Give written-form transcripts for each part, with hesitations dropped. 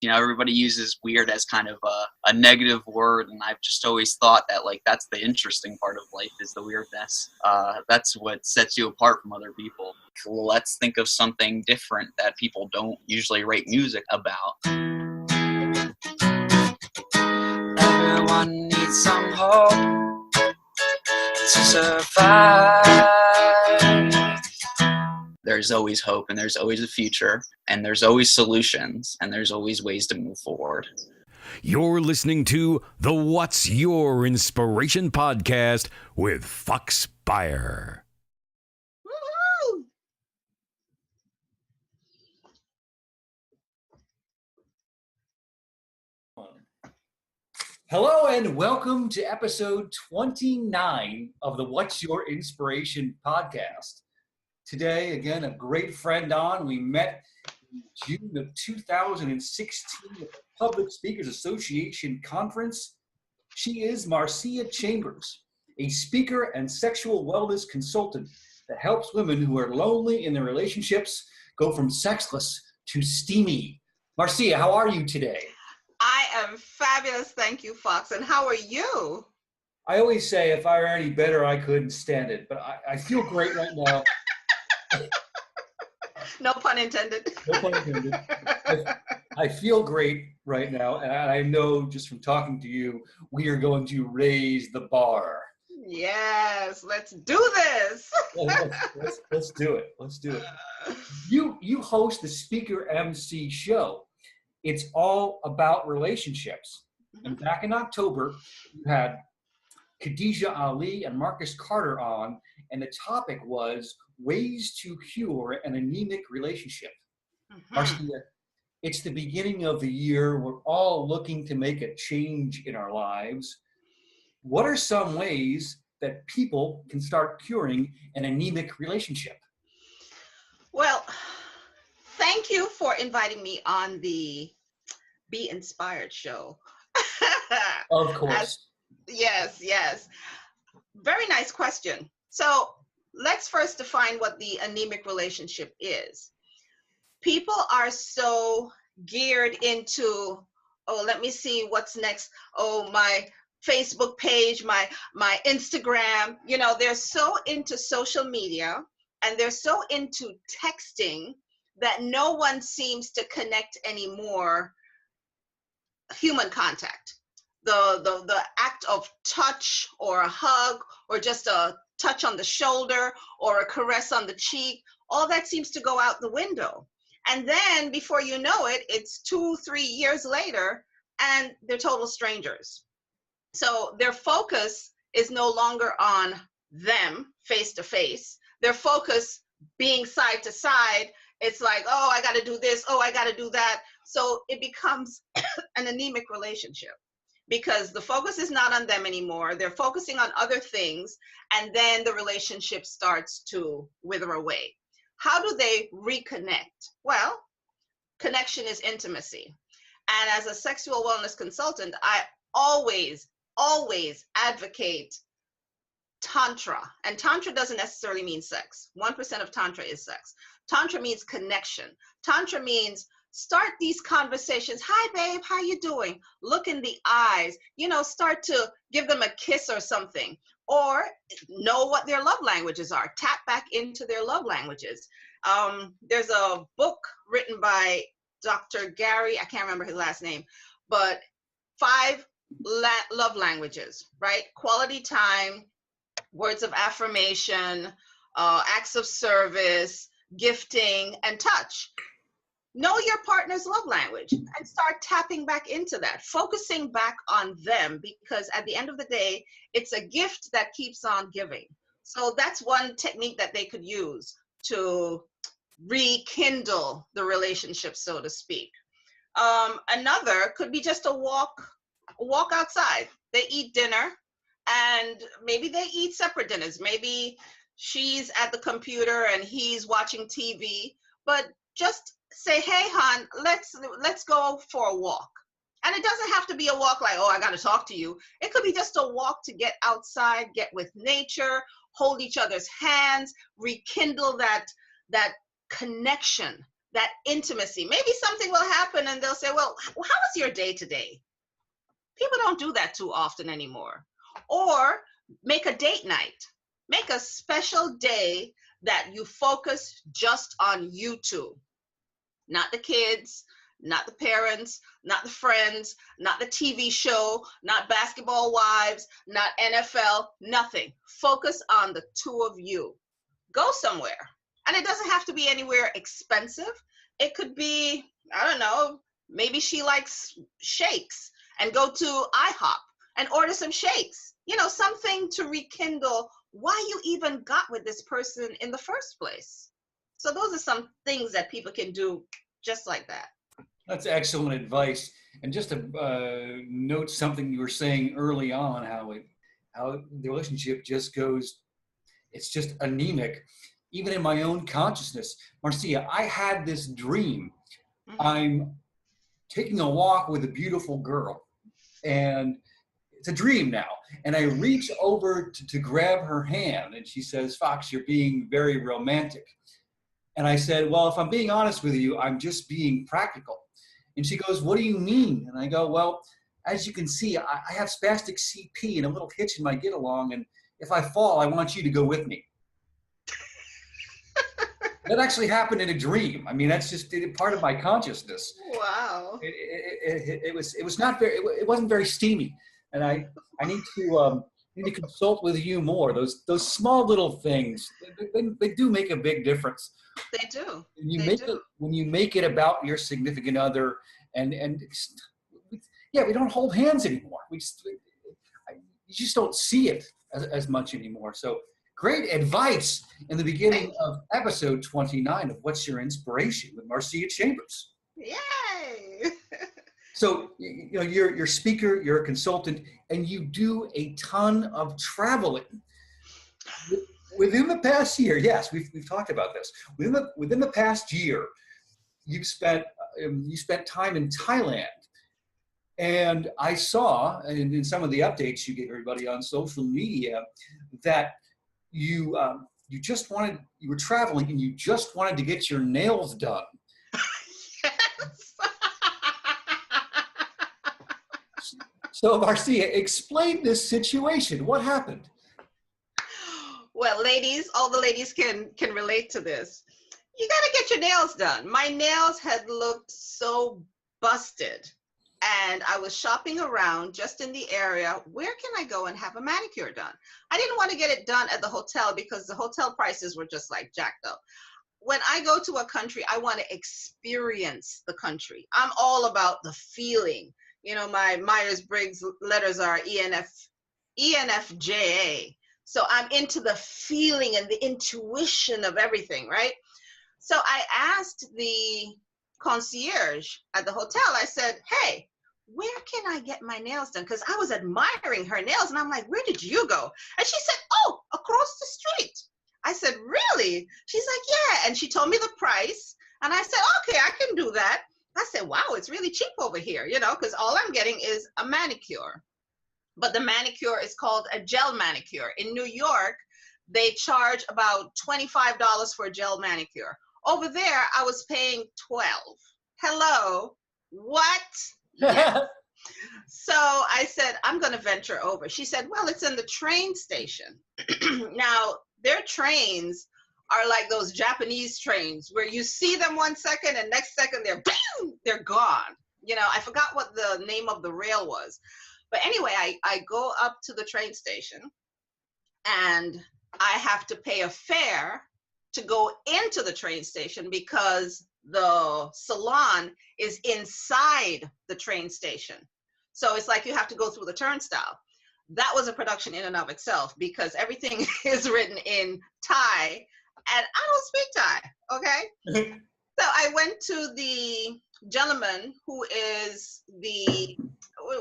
Everybody uses weird as kind of a negative word, and I've just always thought that, like, that's the interesting part of life is the weirdness. That's what sets you apart from other people. Let's think of something different that people don't usually write music about. Everyone needs some hope to survive. There's always hope, and there's always a future, and there's always solutions, and there's always ways to move forward. You're listening to the What's Your Inspiration podcast with Fox Beyer. Woo-hoo! Hello and welcome to episode 29 of the What's Your Inspiration podcast. Today, again, a great friend on. We met in June of 2016 at the Public Speakers Association conference. She is Marcia Chambers, a speaker and sexual wellness consultant that helps women who are lonely in their relationships go from sexless to steamy. Marcia, how are you today? I am fabulous, thank you, Fox. And how are you? I always say if I were any better, I couldn't stand it, but I feel great right now. No pun intended. No pun intended. I feel great right now, and I know just from talking to you, we are going to raise the bar. Yes, let's do this. Let's do it. Let's do it. You host the SpeakerMC show. It's all about relationships. And back in October, you had Khadijah Ali and Marcus Carter on, and the topic was ways to cure an anemic relationship. Marcia, it's the beginning of the year. We're all looking to make a change in our lives. What are some ways that people can start curing an anemic relationship? Well, thank you for inviting me on the Be Inspired show. Of course. Yes. Very nice question. So let's first define what the anemic relationship is. People are so geared into, oh, let me see what's next. Oh, my Facebook page, my Instagram. They're so into social media and they're so into texting that no one seems to connect anymore. Human contact, the act of touch or a hug or just a touch on the shoulder or a caress on the cheek, all that seems to go out the window. And then before you know it, it's 2-3 years later and they're total strangers. So their focus is no longer on them face to face. Their focus being side to side, it's like, oh, I got to do this. Oh, I got to do that. So it becomes an anemic relationship because the focus is not on them anymore. They're focusing on other things. And then the relationship starts to wither away. How do they reconnect? Well, connection is intimacy. And as a sexual wellness consultant, I always advocate Tantra. And Tantra doesn't necessarily mean sex. 1% of Tantra is sex. Tantra means connection. Tantra means start these conversations. Hi, babe, how you doing? Look in the eyes. Start to give them a kiss or something. Or know what their love languages are. Tap back into their love languages. There's a book written by Dr. Gary, I can't remember his last name, but 5 love languages, right? Quality time, words of affirmation, acts of service, gifting, and touch. Know your partner's love language and start tapping back into that, focusing back on them, because at the end of the day, it's a gift that keeps on giving. So that's one technique that they could use to rekindle the relationship, so to speak. Another could be just a walk outside. They eat dinner and maybe they eat separate dinners. Maybe she's at the computer and he's watching TV, but just say, hey, hon, let's go for a walk. And it doesn't have to be a walk like, oh, I got to talk to you. It could be just a walk to get outside, get with nature, hold each other's hands, rekindle that connection that intimacy. Maybe something will happen and they'll say, well, how was your day today? People don't do that too often anymore. Or make a date night. Make a special day that you focus just on you two. Not the kids, not the parents, not the friends, not the TV show, not Basketball Wives, not NFL, nothing. Focus on the two of you. Go somewhere. And it doesn't have to be anywhere expensive. It could be, I don't know, maybe she likes shakes, and go to IHOP and order some shakes. You know, something to rekindle why you even got with this person in the first place. So those are some things that people can do just like that. That's excellent advice. And just to note something you were saying early on, how the relationship just goes, it's just anemic. Even in my own consciousness, Marcia, I had this dream. Mm-hmm. I'm taking a walk with a beautiful girl, and it's a dream now. And I reach over to grab her hand, and she says, Fox, you're being very romantic. And I said, well, if I'm being honest with you, I'm just being practical. And she goes, what do you mean? And I go, well, as you can see, I have spastic CP and a little hitch in my get along, and if I fall, I want you to go with me. That actually happened in a dream. I mean, that's just part of my consciousness. Wow. It wasn't very steamy, and I need to consult with you more. Those small little things, they do make a big difference. They do. When you make it about your significant other, and we don't hold hands anymore. You just don't see it as much anymore. So. Great advice in the beginning of episode 29 of What's Your Inspiration with Marcia Chambers. Yay! So, you know, you're a speaker, you're a consultant, and you do a ton of traveling. Within the past year, yes, we've talked about this. Within the past year, you spent time in Thailand. And I saw, in some of the updates you gave everybody on social media, that you were traveling and you just wanted to get your nails done. Yes. So Marcia, explain this situation. What happened? Well, ladies, all the ladies can relate to this. You got to get your nails done. My nails had looked so busted. And I was shopping around just in the area. Where can I go and have a manicure done? I didn't want to get it done at the hotel because the hotel prices were just like jacked up. When I go to a country, I want to experience the country. I'm all about the feeling. You know, my Myers-Briggs letters are ENFJA. So I'm into the feeling and the intuition of everything, right? So I asked the concierge at the hotel, I said, hey, where can I get my nails done? Because I was admiring her nails and I'm like, where did you go? And she said, oh, across the street. I said, really? She's like, yeah. And she told me the price. And I said, okay, I can do that. I said, wow, it's really cheap over here, you know, because all I'm getting is a manicure. But the manicure is called a gel manicure. In New York, they charge about $25 for a gel manicure. Over there, I was paying $12. Hello, what? Yes. So I said, I'm going to venture over. She said, well, it's in the train station. Now, their trains are like those Japanese trains where you see them 1 second and next second they're gone. You know, I forgot what the name of the rail was. But anyway, I go up to the train station and I have to pay a fare to go into the train station because the salon is inside the train station. So it's like you have to go through the turnstile. That was a production in and of itself because everything is written in Thai and I don't speak Thai, okay? So I went to the gentleman who is the,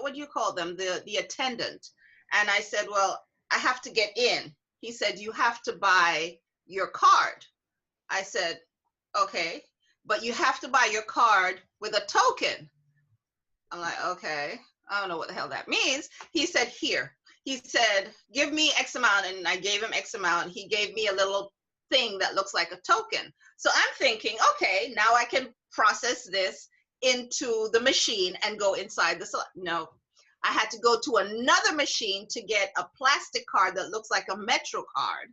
what do you call them? The attendant. And I said, well, I have to get in. He said, you have to buy your card. I said, okay, but you have to buy your card with a token. I'm like, okay, I don't know what the hell that means. He said, here. He said, give me X amount, and I gave him X amount. He gave me a little thing that looks like a token. So I'm thinking, okay, now I can process this into the machine and go inside the no. I had to go to another machine to get a plastic card that looks like a Metro card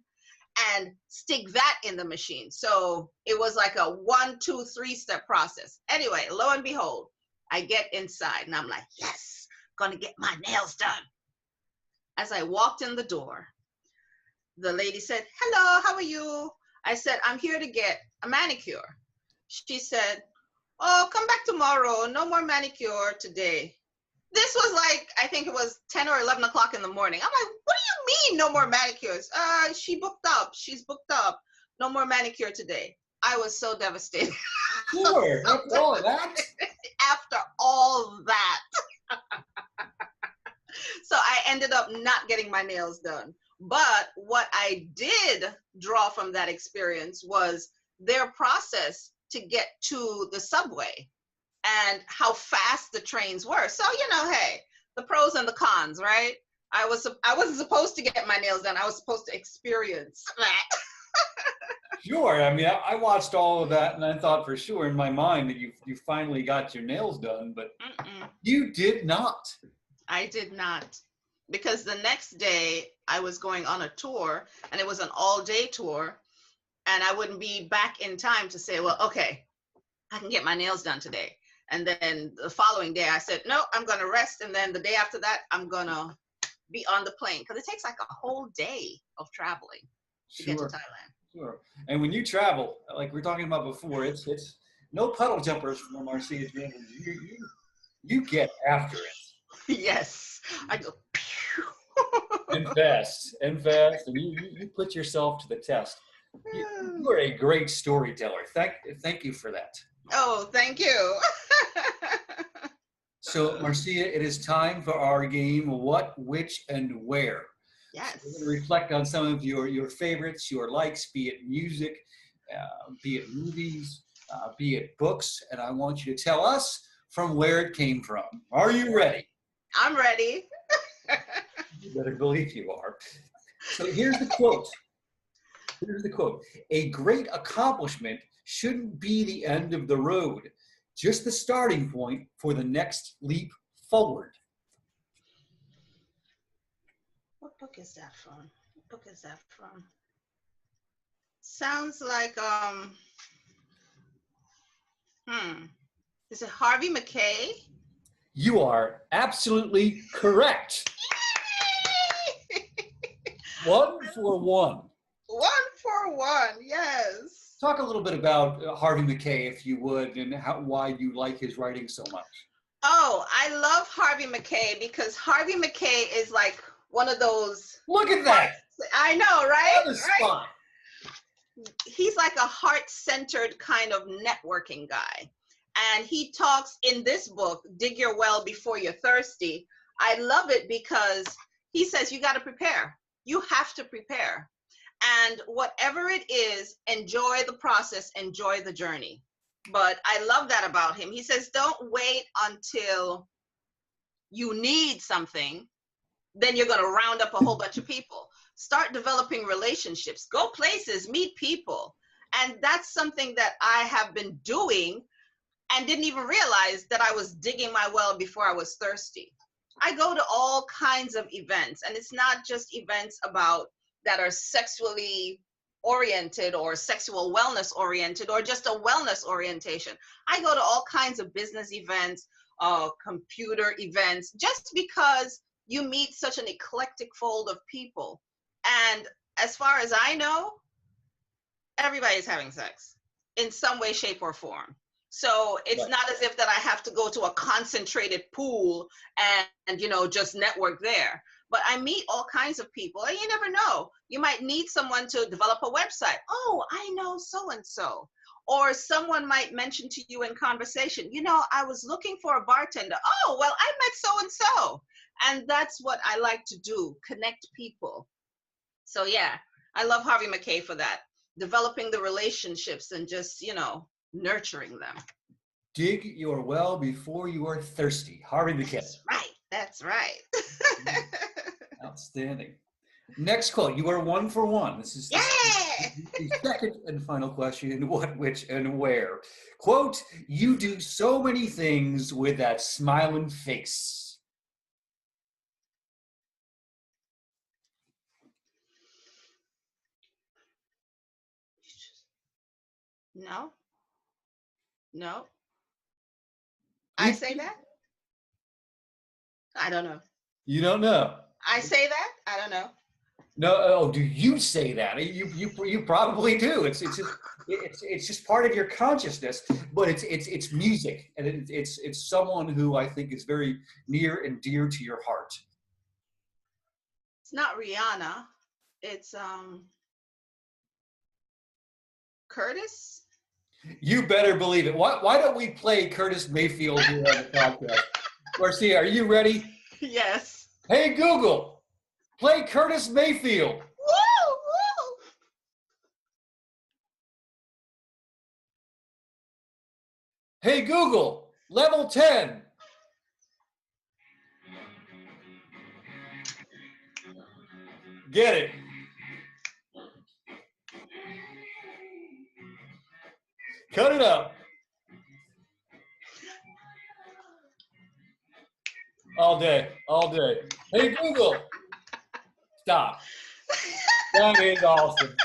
and stick that in the machine. So it was like a 1, 2, 3-step process. Anyway, lo and behold, I get inside and I'm like, yes, gonna get my nails done. As I walked in the door, the lady said, hello, how are you? I said, I'm here to get a manicure. She said, oh, come back tomorrow. No more manicure today. This was like, I think it was 10 or 11 o'clock in the morning. I'm like, what do you mean no more manicures? She booked up. She's booked up. No more manicure today. I was so devastated. Sure, after all of that. After all that. So I ended up not getting my nails done. But what I did draw from that experience was their process to get to the subway and how fast the trains were. So, hey, the pros and the cons, right? I wasn't supposed to get my nails done. I was supposed to experience that. Sure. I mean, I watched all of that and I thought for sure in my mind that you finally got your nails done, but you did not. I did not. Because the next day I was going on a tour and it was an all-day tour and I wouldn't be back in time to say, well, okay, I can get my nails done today. And then the following day I said, no, I'm going to rest. And then the day after that, I'm going to be on the plane because it takes like a whole day of traveling to get to Thailand. Sure. And when you travel, like we were talking about before, it's no puddle jumpers from Marcia Chambers. You get after it. Yes. I go, and fast, and you put yourself to the test. You are a great storyteller. Thank you for that. Oh, thank you. So, Marcia, it is time for our game, What, Which, and Where. Yes. So we're going to reflect on some of your favorites, your likes, be it music, be it movies, be it books, and I want you to tell us from where it came from. Are you ready? I'm ready. You better believe you are. So here's the quote. A great accomplishment shouldn't be the end of the road, just the starting point for the next leap forward. What book is that from? Sounds like, is it Harvey Mackay? You are absolutely correct. 1 for 1. 1 for 1, yes. Talk a little bit about Harvey Mackay, if you would, and why you like his writing so much. Oh, I love Harvey Mackay because Harvey Mackay is like one of those. Look at that. I know, right? On the spot. He's like a heart-centered kind of networking guy. And he talks in this book, Dig Your Well Before You're Thirsty. I love it because he says you got to prepare. You have to prepare. And whatever it is, enjoy the process, enjoy the journey. But I love that about him. He says, don't wait until you need something. Then you're going to round up a whole bunch of people. Start developing relationships. Go places, meet people. And that's something that I have been doing and didn't even realize that I was digging my well before I was thirsty. I go to all kinds of events, and it's not just events that are sexually oriented or sexual wellness oriented or just a wellness orientation. I go to all kinds of business events, computer events, just because you meet such an eclectic fold of people. And as far as I know, everybody's having sex in some way, shape, or form. So it's not as if that I have to go to a concentrated pool and just network there. But I meet all kinds of people, and you never know. You might need someone to develop a website. Oh, I know so-and-so. Or someone might mention to you in conversation, I was looking for a bartender. Oh, well, I met so-and-so. And that's what I like to do, connect people. So yeah, I love Harvey Mackay for that. Developing the relationships and just, nurturing them. Dig your well before you are thirsty. Harvey Mackay. That's right. Outstanding. Next quote. You are 1 for 1. This is Yeah. the second and final question. What, which, and where? Quote, you do so many things with that smiling face. No. No. I say that? I don't know. You don't know. I say that? I don't know. No, oh, do you say that? You probably do. It's just part of your consciousness. But it's music, and it's someone who I think is very near and dear to your heart. It's not Rihanna. It's Curtis. You better believe it. Why don't we play Curtis Mayfield here on the podcast? Marcia, are you ready? Yes. Hey Google, play Curtis Mayfield. Woo! Woo! Hey Google, level 10. Get it. Cut it up. All day, all day. Hey Google, stop. That is awesome.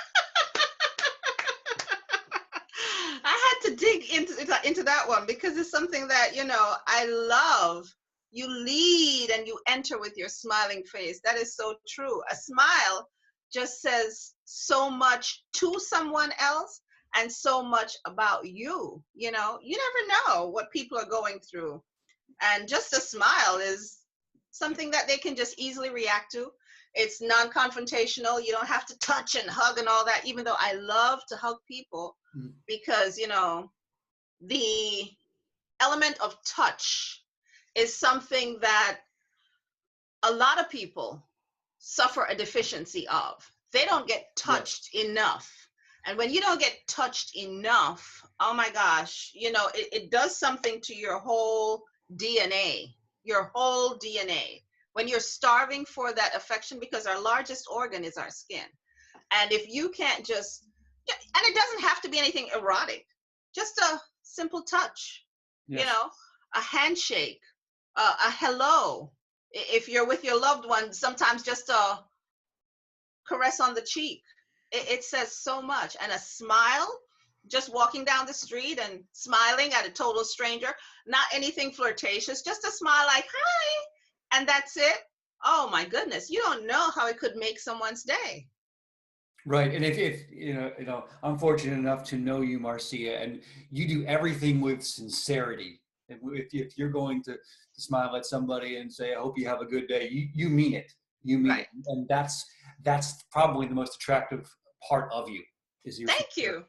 I had to dig into that one because it's something that, you know, I love. You lead and you enter with your smiling face. That is so true. A smile just says so much to someone else and so much about you. You know, you never know what people are going through. And just a smile is something that they can just easily react to. It's non-confrontational. You don't have to touch and hug and all that, even though I love to hug people because, you know, the element of touch is something that a lot of people suffer a deficiency of. They don't get touched enough. And when you don't get touched enough, oh my gosh, you know, it does something to your whole DNA, your whole DNA. When you're starving for that affection, because our largest organ is our skin. And if you can't just, and it doesn't have to be anything erotic, just a simple touch, you know, a handshake, a hello. If you're with your loved one, sometimes just a caress on the cheek. It says so much. And a smile, just walking down the street and smiling at a total stranger, not anything flirtatious, just a smile like, hi, and that's it. Oh my goodness, you don't know how it could make someone's day. Right, and if you know, I'm fortunate enough to know you, Marcia, and you do everything with sincerity. If you're going to smile at somebody and say, "I hope you have a good day," you mean it. You mean it, and that's probably the most attractive part of you. Is your thank you.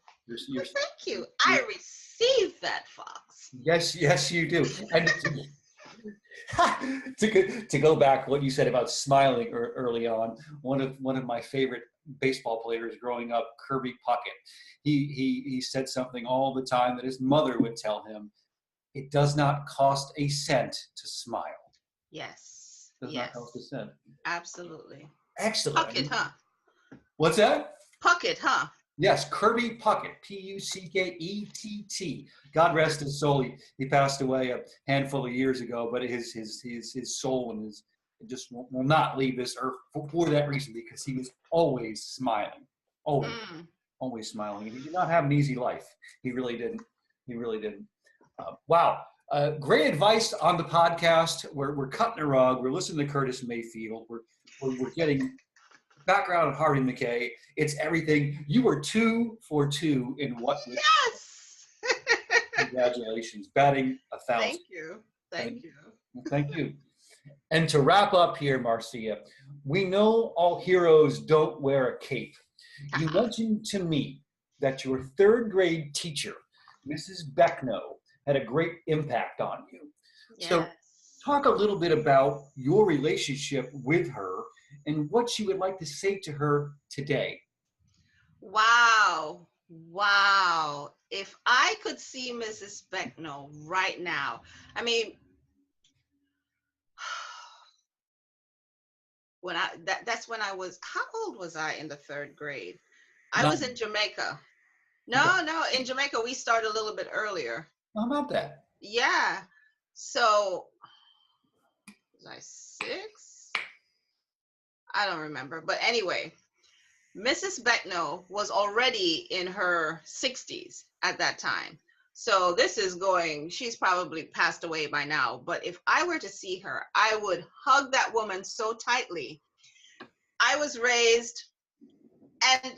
Your, thank you. I received that, Fox. Yes, you do. And to go back, what you said about smiling early on, one of my favorite baseball players growing up, Kirby Puckett, he said something all the time that his mother would tell him: it does not cost a cent to smile. Yes. Does not cost a cent. Absolutely. Excellent. Puckett, huh? What's that? Puckett, huh? Yes, Kirby Puckett, Puckett. God rest his soul. He passed away a handful of years ago, but his soul and his just will not leave this earth for that reason, because he was always smiling, always smiling. And he did not have an easy life. He really didn't. Wow. Great advice on the podcast. We're cutting a rug. We're listening to Curtis Mayfield. We're getting background on Harvey McKay. It's everything. You were 2 for 2 in what? Yes. Congratulations, batting 1,000. Thank you. Thank you. And to wrap up here, Marcia, we know all heroes don't wear a cape. You mentioned to me that your 3rd grade teacher, Mrs. Beckno, had a great impact on you. Yes. So talk a little bit about your relationship with her and what you would like to say to her today. Wow. If I could see Mrs. Beckno right now, I mean, That's when I was, how old was I in the third grade? I was None. in Jamaica. Okay. No, in Jamaica we started a little bit earlier. How about that? Yeah. So was I 6? I don't remember. But anyway, Mrs. Beckno was already in her 60s at that time. So this is going, she's probably passed away by now. But if I were to see her, I would hug that woman so tightly. I was raised, and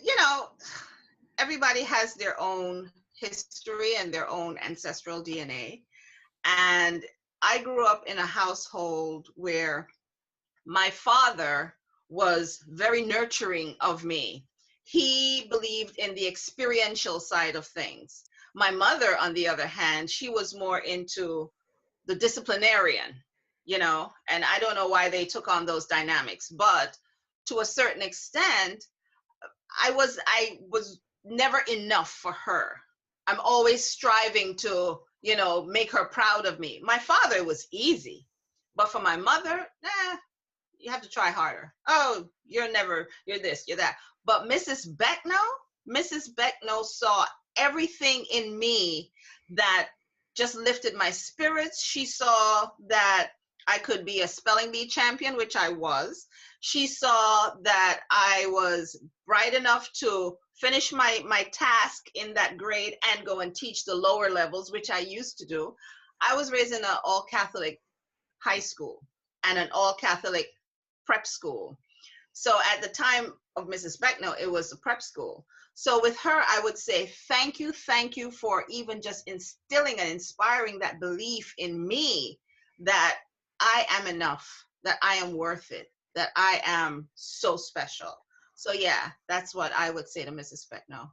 everybody has their own history and their own ancestral DNA. And I grew up in a household where my father was very nurturing of me. He believed in the experiential side of things. My mother, on the other hand, she was more into the disciplinarian, and I don't know why they took on those dynamics, but to a certain extent, I was never enough for her. I'm always striving to, make her proud of me. My father was easy, but for my mother, you have to try harder. Oh, you're this, you're that. But Mrs. Beckno saw everything in me that just lifted my spirits. She saw that I could be a spelling bee champion, which I was. She saw that I was bright enough to finish my task in that grade and go and teach the lower levels, which I used to do. I was raised in an all-Catholic high school and an all-Catholic prep school. So at the time of Mrs. Beckno, it was a prep school. So with her, I would say, thank you for even just instilling and inspiring that belief in me that I am enough, that I am worth it, that I am so special. So yeah, that's what I would say to Mrs. Beckno.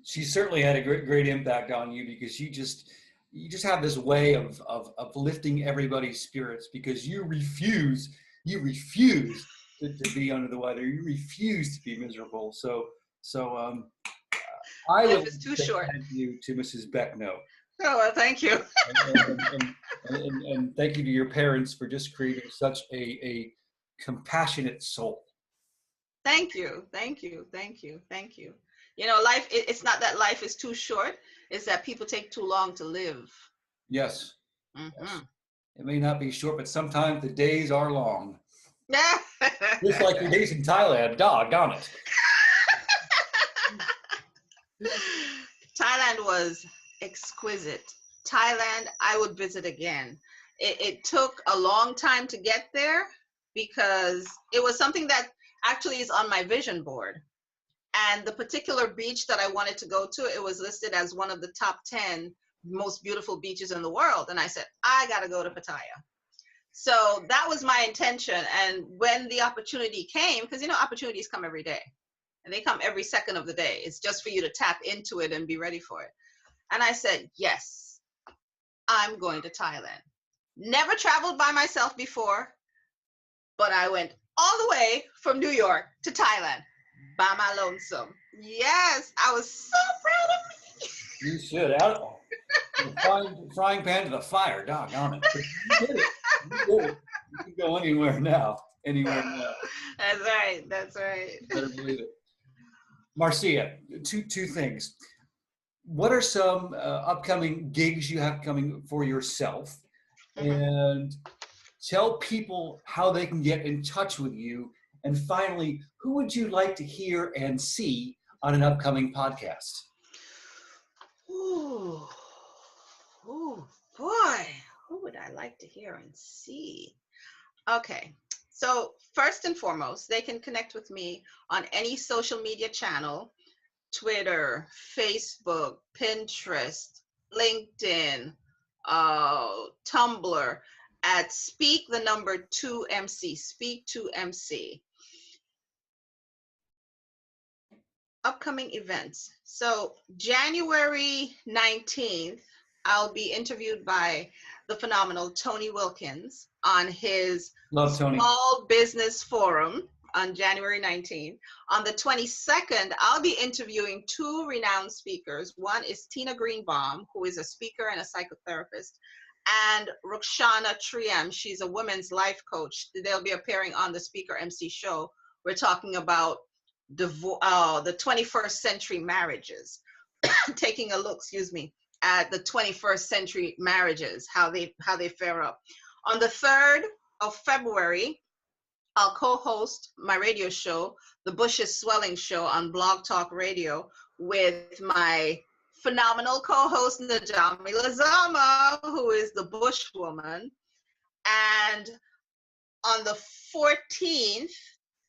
She certainly had a great impact on you, because you just have this way of lifting everybody's spirits, because you refuse to be under the weather. You refuse to be miserable. So I Life would is too say short. thank you to Mrs. Beckno. Oh, well, thank you. And thank you to your parents for just creating such a compassionate soul. Thank you. Life, it's not that life is too short, it's that people take too long to live. Yes. Mm-hmm. Yes. It may not be short, but sometimes the days are long. Yeah. Just like your days in Thailand, doggone it. Thailand was exquisite. Thailand, I would visit again. It took a long time to get there because it was something that actually is on my vision board. And the particular beach that I wanted to go to, it was listed as one of the top 10 most beautiful beaches in the world. And I said, I got to go to Pattaya. So that was my intention. And when the opportunity came, because opportunities come every day and they come every second of the day. It's just for you to tap into it and be ready for it. And I said, yes, I'm going to Thailand. Never traveled by myself before, but I went all the way from New York to Thailand by my lonesome. Yes, I was so proud of me. You should. Out the frying pan to the fire, doggone it. You did it. You did it. You can go anywhere now. That's right. Better believe it. Marcia, two things. What are some upcoming gigs you have coming for yourself? And tell people how they can get in touch with you. And finally, who would you like to hear and see on an upcoming podcast? Ooh, boy, who would I like to hear and see? Okay, so first and foremost, they can connect with me on any social media channel: Twitter, Facebook, Pinterest, LinkedIn, Tumblr, at Speak2MC, Speak2MC. Upcoming events. So January 19th, I'll be interviewed by the phenomenal Tony Wilkins on his Love Tony. Small Business Forum on January 19th. On the 22nd, I'll be interviewing two renowned speakers. One is Tina Greenbaum, who is a speaker and a psychotherapist. and Ruxana Triem. She's a women's life coach. They'll be appearing on the Speaker MC show. We're talking about the 21st century marriages, taking a look, at the 21st century marriages, how they fare up. On the 3rd of February, I'll co-host my radio show, The Bush is Swelling Show, on Blog Talk Radio with my phenomenal co-host Najami Lazama, who is the Bush woman. And on the 14th,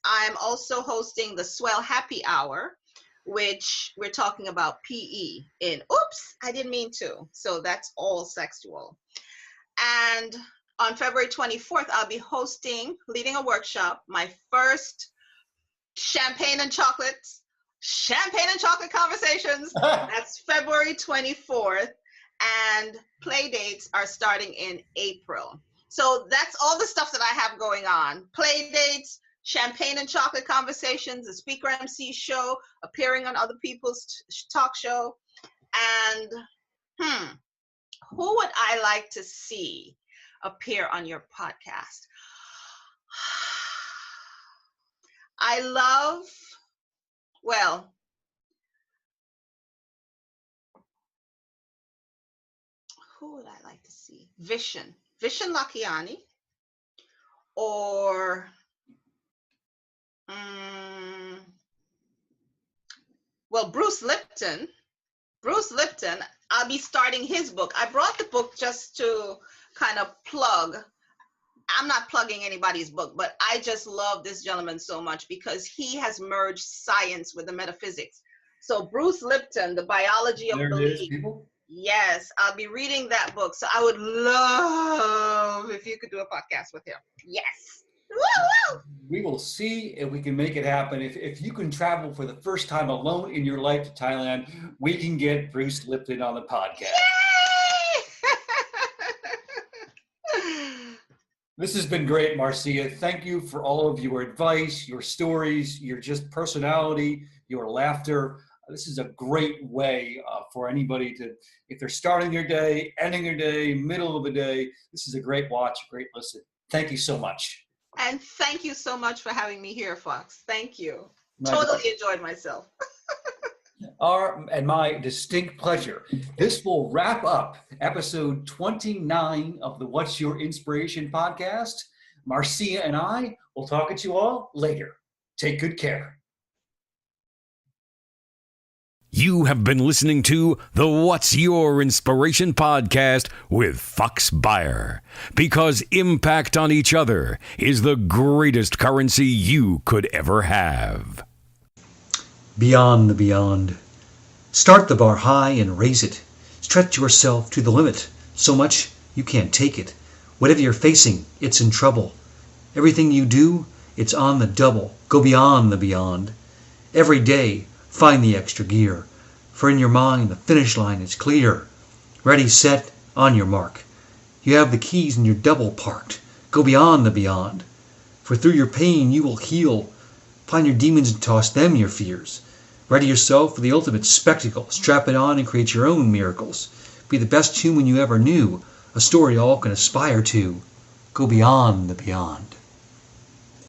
I'm also hosting the Swell Happy Hour, which we're talking about PE in, oops, I didn't mean to. So that's all sexual. And on February 24th, I'll be leading a workshop, my first champagne and chocolate conversations. That's February 24th. And play dates are starting in April. So that's all the stuff that I have going on. Play dates, champagne and chocolate conversations, the Speaker MC show, appearing on other people's talk show. And who would I like to see appear on your podcast? I love, who would I like to see? Vishen Lakiani, or Bruce Lipton. I'll be starting his book. I brought the book just to kind of plug. I'm not plugging anybody's book, but I just love this gentleman so much because he has merged science with the metaphysics. So Bruce Lipton, The Biology of Belief. Yes, I'll be reading that book. So I would love if you could do a podcast with him. Yes. Woo-woo! We will see if we can make it happen. If you can travel for the first time alone in your life to Thailand, we can get Bruce Lipton on the podcast. Yay! This has been great, Marcia. Thank you for all of your advice, your stories, your just personality, your laughter. This is a great way for anybody to, if they're starting their day, ending their day, middle of the day, this is a great watch, a great listen. Thank you so much. And thank you so much for having me here, Fox. Thank you. Totally enjoyed myself. And my distinct pleasure. This will wrap up episode 29 of the What's Your Inspiration podcast. Marcia and I will talk to you all later. Take good care. You have been listening to the What's Your Inspiration podcast with Fox Beyer, because impact on each other is the greatest currency you could ever have. Beyond the beyond. Start the bar high and raise it. Stretch yourself to the limit, so much you can't take it. Whatever you're facing, it's in trouble. Everything you do, it's on the double. Go beyond the beyond. Every day, find the extra gear, for in your mind the finish line is clear. Ready, set, on your mark. You have the keys and you're double parked. Go beyond the beyond. For through your pain you will heal. Find your demons and toss them your fears. Ready yourself for the ultimate spectacle. Strap it on and create your own miracles. Be the best human you ever knew. A story all can aspire to. Go beyond the beyond.